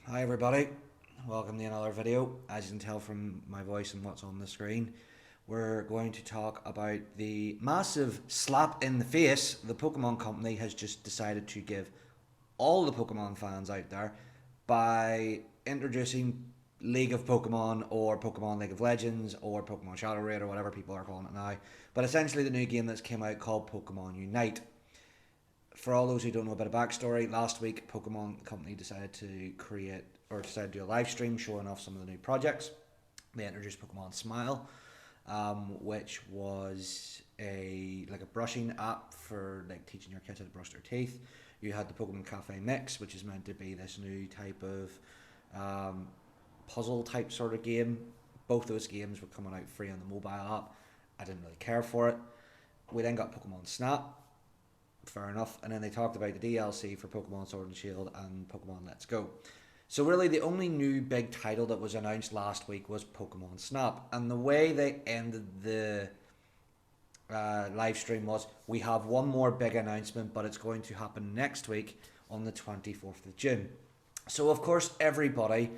Hi everybody, welcome to another video. As you can tell from my voice and what's on the screen, we're going to talk about the massive slap in the face the Pokemon Company has just decided to give all the Pokemon fans out there by introducing League of Pokemon or Pokemon League of Legends or Pokemon Shadow Raid or whatever people are calling it now. But essentially the new game that's came out called Pokemon Unite. For all those who don't know a bit of backstory, last week Pokemon Company decided to create or decided to do a live stream showing off some of the new projects. They introduced Pokemon Smile, which was a brushing app for like teaching your kids how to brush their teeth. You had the Pokemon Cafe Mix, which is meant to be this new type of um, puzzle type sort of game. Both those games were coming out free on the mobile app. I didn't really care for it. We then got Pokemon Snap, fair enough. And then they talked about the DLC for Pokemon Sword and Shield and Pokemon Let's Go. So really, the only new big title that was announced last week was Pokemon Snap, and the way they ended the live stream was, we have one more big announcement, but it's going to happen next week on the 24th of June. So of course, everybody,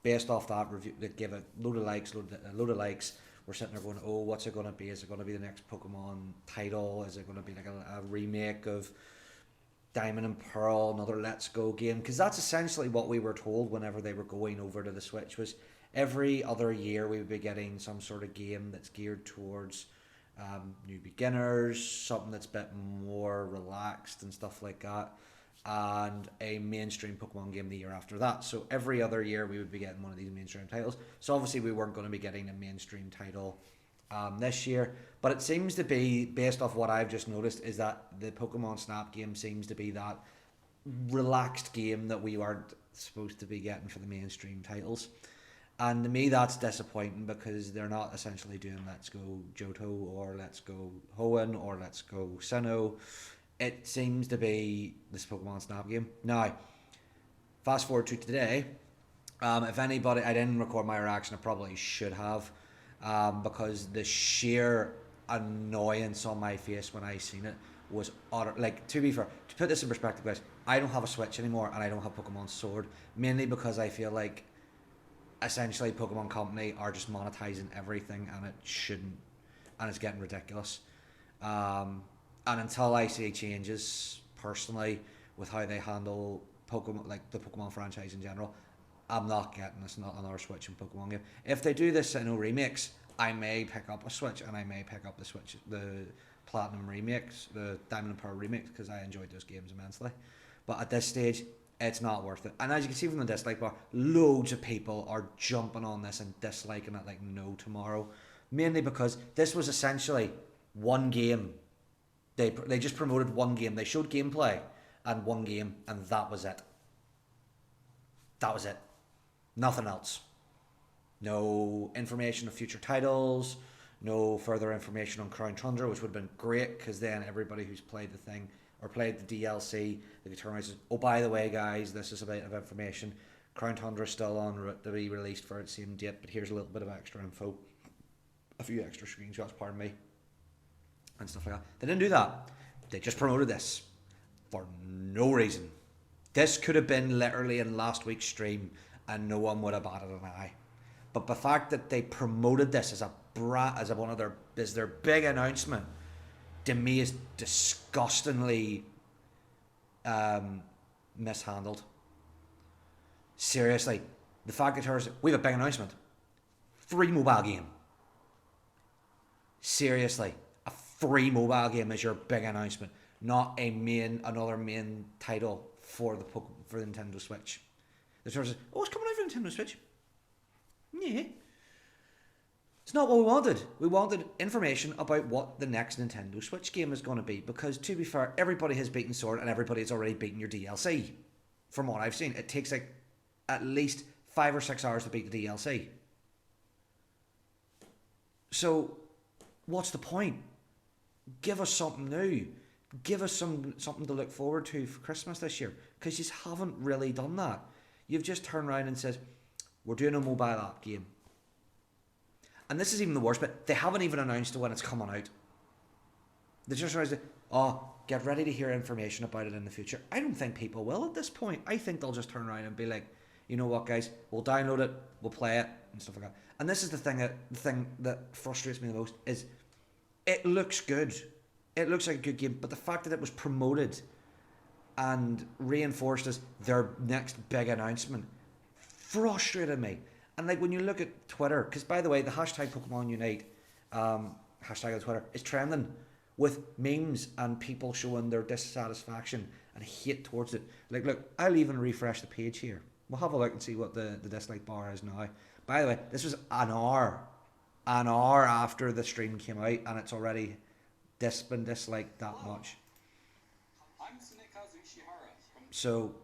based off that review, that gave it a load of likes, load of likes. We're sitting there going, oh, what's it going to be? Is it going to be the next Pokemon title? Is it going to be like a remake of Diamond and Pearl, another Let's Go game? Because that's essentially what we were told whenever they were going over to the Switch, was every other year we would be getting some sort of game that's geared towards new beginners, something that's a bit more relaxed and stuff like that, and a mainstream Pokemon game the year after that. So every other year we would be getting one of these mainstream titles. So obviously we weren't going to be getting a mainstream title this year, but it seems to be, based off what I've just noticed, is that the Pokemon Snap game seems to be that relaxed game that we aren't supposed to be getting for the mainstream titles. And to me, that's disappointing because they're not essentially doing Let's Go Johto or Let's Go Hoenn or Let's Go Sinnoh. It seems to be this Pokemon Snap game. Now, fast forward to today. If anybody, I didn't record my reaction, I probably should have, because the sheer annoyance on my face when I seen it was utter. Like, to be fair, to put this in perspective, guys, I don't have a Switch anymore and I don't have Pokemon Sword, mainly because I feel like essentially Pokemon Company are just monetizing everything, and it shouldn't, and it's getting ridiculous. And until I see changes personally with how they handle Pokemon, like the Pokemon franchise in general, I'm not getting this, not another Switch and Pokemon game. If they do this in remakes, I may pick up a Switch, and I may pick up the Platinum remakes, the Diamond and Pearl remakes, because I enjoyed those games immensely. But at this stage, it's not worth it. And as you can see from the dislike bar, loads of people are jumping on this and disliking it like no tomorrow. Mainly because this was essentially one game. They just promoted one game. They showed gameplay and one game, and that was it. That was it. Nothing else. No information of future titles. No further information on Crown Tundra, which would have been great, because then everybody who's played the thing or played the DLC, they could turn around and say, oh, by the way, guys, this is a bit of information. Crown Tundra is still on route to be released for its same date, but here's a little bit of extra info. A few extra screenshots, pardon me, and stuff like that. They didn't do that. They just promoted this for no reason. This could have been literally in last week's stream and no one would have batted an eye. But the fact that they promoted this as one of their big announcement, to me, is disgustingly mishandled. Seriously, the fact that we have a big announcement, free mobile game. Seriously, a free mobile game is your big announcement, not another main title for the Nintendo Switch. The Tour says, oh, it's coming out for Nintendo Switch. Yeah. It's not what we wanted. We wanted information about what the next Nintendo Switch game is going to be, because, to be fair, everybody has beaten Sword and everybody has already beaten your DLC. From what I've seen, it takes like at least 5 or 6 hours to beat the DLC. So, what's the point? Give us something new. Give us something to look forward to for Christmas this year, because you haven't really done that. You've just turned around and said, we're doing a mobile app game. And this is even the worst bit. They haven't even announced when it's coming out. They just announced, oh, get ready to hear information about it in the future. I don't think people will at this point. I think they'll just turn around and be like, you know what, guys, we'll download it, we'll play it, and stuff like that. And this is the thing that frustrates me the most is it looks good. It looks like a good game, but the fact that it was promoted and reinforced as their next big announcement frustrated me. And like when you look at Twitter, because by the way, the hashtag Pokemon Unite hashtag on Twitter is trending with memes and people showing their dissatisfaction and hate towards it. Like, look, I'll even refresh the page here. We'll have a look and see what the dislike bar is now. By the way, this was an hour after the stream came out, and it's already been disliked that much. I'm Tsunekazu Ishihara from... So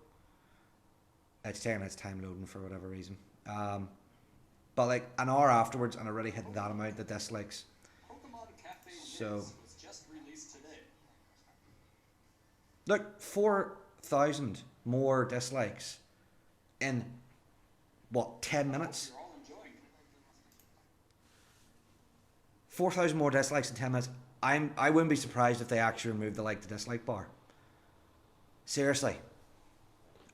it's taking its time loading for whatever reason. But like an hour afterwards, and already hit that amount of dislikes. Pokemon Cafe So was just released today. Look, 4,000 more dislikes in what, 10 minutes? You're all enjoying it. 4,000 more dislikes in 10 minutes. I wouldn't be surprised if they actually removed the like to dislike bar. Seriously.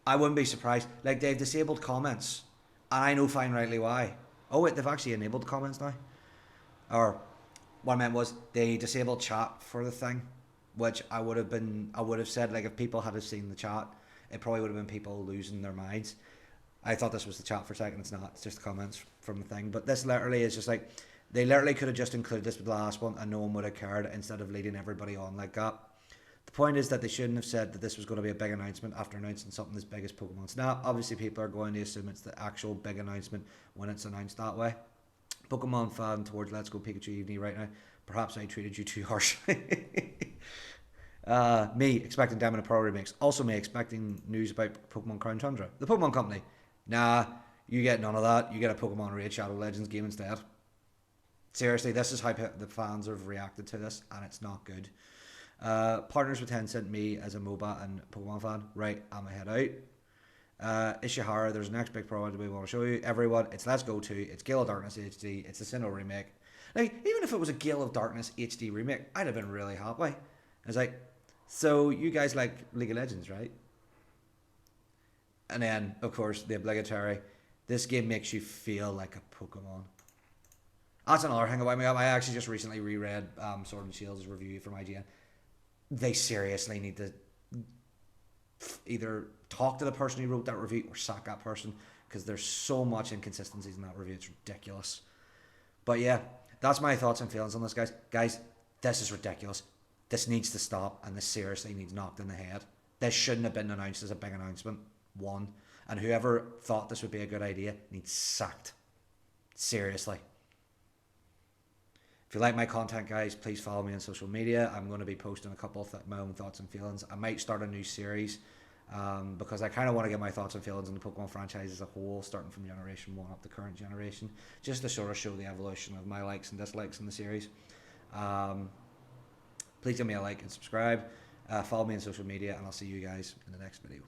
I wouldn't be surprised. Like, they've disabled comments, and I know fine rightly why. Oh wait, they've actually enabled comments now. Or what I meant was they disabled chat for the thing, which I would have said, like, if people had seen the chat, it probably would have been people losing their minds. I thought this was the chat for a second. It's not. It's just the comments from the thing. But this literally is just like, they literally could have just included this with the last one and no one would have cared, instead of leading everybody on like that. The point is that they shouldn't have said that this was going to be a big announcement after announcing something as big as Pokemon Snap. Obviously, people are going to assume it's the actual big announcement when it's announced that way. Pokemon fan towards Let's Go Pikachu Evening right now. Perhaps I treated you too harshly. Me expecting Diamond and Pearl remakes. Also me expecting news about Pokemon Crown Tundra. The Pokemon Company. Nah, you get none of that. You get a Pokemon Raid Shadow Legends game instead. Seriously, this is how the fans have reacted to this, and it's not good. Partners with Tencent, me as a MOBA and Pokemon fan. Right, I'm head out. Ishihara, there's an next big project we want to show you. Everyone, it's Let's Go 2, it's Gale of Darkness HD, it's the Sinnoh remake. Like, even if it was a Gale of Darkness HD remake, I'd have been really happy. It's like, so you guys like League of Legends, right? And then, of course, the obligatory, this game makes you feel like a Pokemon. That's another thing about me. I actually just recently reread Sword and Shield's review from IGN. They seriously need to either talk to the person who wrote that review or sack that person, because there's so much inconsistencies in that review. It's ridiculous. But yeah, that's my thoughts and feelings on this, guys. Guys, this is ridiculous. This needs to stop, and this seriously needs knocked in the head. This shouldn't have been announced as a big announcement. One. And whoever thought this would be a good idea needs sacked. Seriously. If you like my content, guys, please follow me on social media. I'm going to be posting a couple of my own thoughts and feelings. I might start a new series because I kind of want to get my thoughts and feelings on the Pokemon franchise as a whole, starting from Generation 1 up to current generation, just to sort of show the evolution of my likes and dislikes in the series. Please give me a like and subscribe. Follow me on social media, and I'll see you guys in the next video.